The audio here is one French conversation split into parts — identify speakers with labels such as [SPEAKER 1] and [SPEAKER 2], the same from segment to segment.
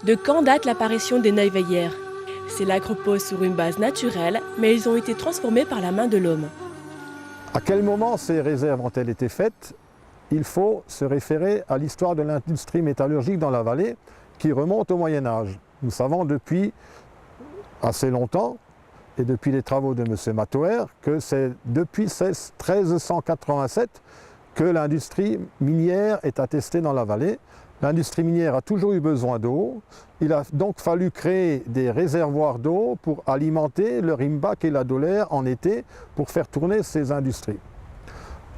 [SPEAKER 1] De quand date l'apparition des Neuweyers? Ces lacs reposent sur une base naturelle, mais ils ont été transformés par la main de l'homme.
[SPEAKER 2] À quel moment ces réserves ont-elles été faites? Il faut se référer à l'histoire de l'industrie métallurgique dans la vallée qui remonte au Moyen Âge. Nous savons depuis assez longtemps, et depuis les travaux de M. Matoer, que c'est depuis 1387 que l'industrie minière est attestée dans la vallée. L'industrie minière a toujours eu besoin d'eau. Il a donc fallu créer des réservoirs d'eau pour alimenter le Rimbach et la Dolère en été pour faire tourner ces industries.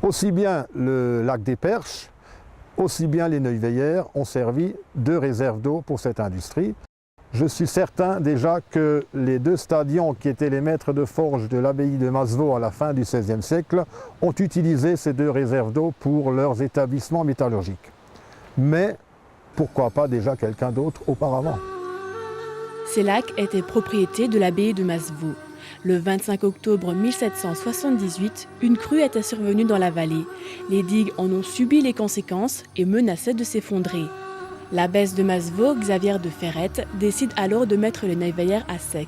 [SPEAKER 2] Aussi bien le lac des Perches, aussi bien les Neuweyers ont servi de réserve d'eau pour cette industrie. Je suis certain déjà que les deux Stadions, qui étaient les maîtres de forge de l'abbaye de Masevaux à la fin du XVIe siècle, ont utilisé ces deux réserves d'eau pour leurs établissements métallurgiques. Mais pourquoi pas déjà quelqu'un d'autre auparavant?
[SPEAKER 1] Ces lacs étaient propriété de l'abbaye de Masevaux. Le 25 octobre 1778, une crue était survenue dans la vallée. Les digues en ont subi les conséquences et menaçaient de s'effondrer. L'abbesse de Masevaux, Xavière de Ferrette, décide alors de mettre les Neuweyers à sec.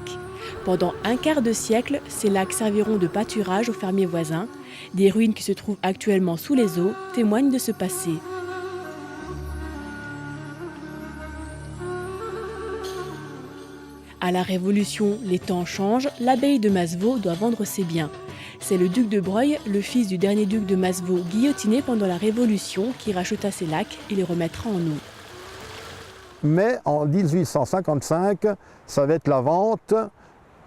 [SPEAKER 1] Pendant un quart de siècle, ces lacs serviront de pâturage aux fermiers voisins. Des ruines qui se trouvent actuellement sous les eaux témoignent de ce passé. À la Révolution, les temps changent, l'abbaye de Masevaux doit vendre ses biens. C'est le duc de Broglie, le fils du dernier duc de Masevaux, guillotiné pendant la Révolution, qui racheta ces lacs et les remettra en eau.
[SPEAKER 2] Mais en 1855, ça va être la vente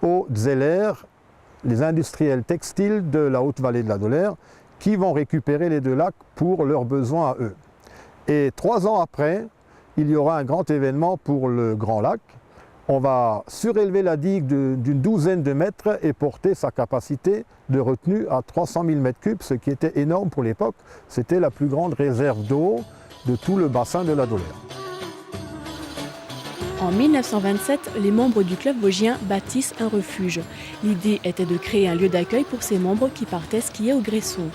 [SPEAKER 2] aux Zeller, les industriels textiles de la Haute-Vallée de la Dolère, qui vont récupérer les deux lacs pour leurs besoins à eux. Et 3 ans après, il y aura un grand événement pour le Grand Lac. On va surélever la digue d'une douzaine de mètres et porter sa capacité de retenue à 300 000 m3, ce qui était énorme pour l'époque. C'était la plus grande réserve d'eau de tout le bassin de la Dolère.
[SPEAKER 1] En 1927, les membres du club vosgien bâtissent un refuge. L'idée était de créer un lieu d'accueil pour ces membres qui partaient skier au Gresson.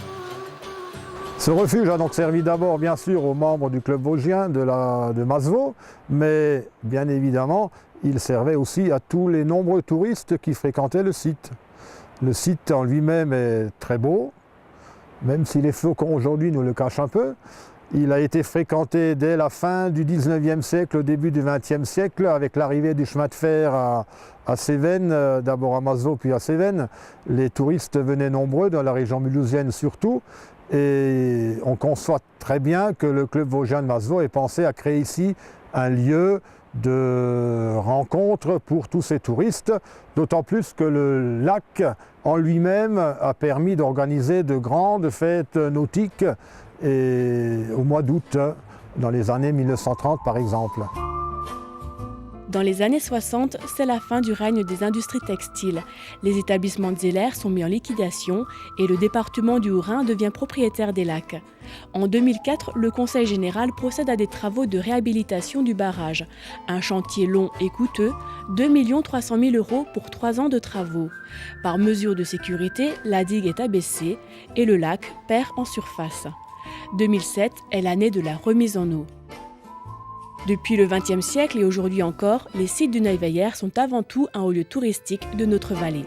[SPEAKER 2] Ce refuge a donc servi d'abord bien sûr aux membres du club vosgien de Masevaux, mais bien évidemment, il servait aussi à tous les nombreux touristes qui fréquentaient le site. Le site en lui-même est très beau, même si les flocons aujourd'hui nous le cachent un peu. Il a été fréquenté dès la fin du 19e siècle, au début du 20e siècle, avec l'arrivée du chemin de fer à Cévennes, d'abord à Masevaux puis à Cévennes. Les touristes venaient nombreux, dans la région mulhousienne surtout, et on conçoit très bien que le club vosgien de Masevaux ait pensé à créer ici un lieu de rencontre pour tous ces touristes, d'autant plus que le lac en lui-même a permis d'organiser de grandes fêtes nautiques et au mois d'août, dans les années 1930 par exemple.
[SPEAKER 1] Dans les années 60, c'est la fin du règne des industries textiles. Les établissements de Zeller sont mis en liquidation et le département du Haut-Rhin devient propriétaire des lacs. En 2004, le Conseil général procède à des travaux de réhabilitation du barrage. Un chantier long et coûteux, 2 300 000 € pour 3 ans de travaux. Par mesure de sécurité, la digue est abaissée et le lac perd en surface. 2007 est l'année de la remise en eau. Depuis le XXe siècle et aujourd'hui encore, les sites du Neuweyer sont avant tout un haut lieu touristique de notre vallée.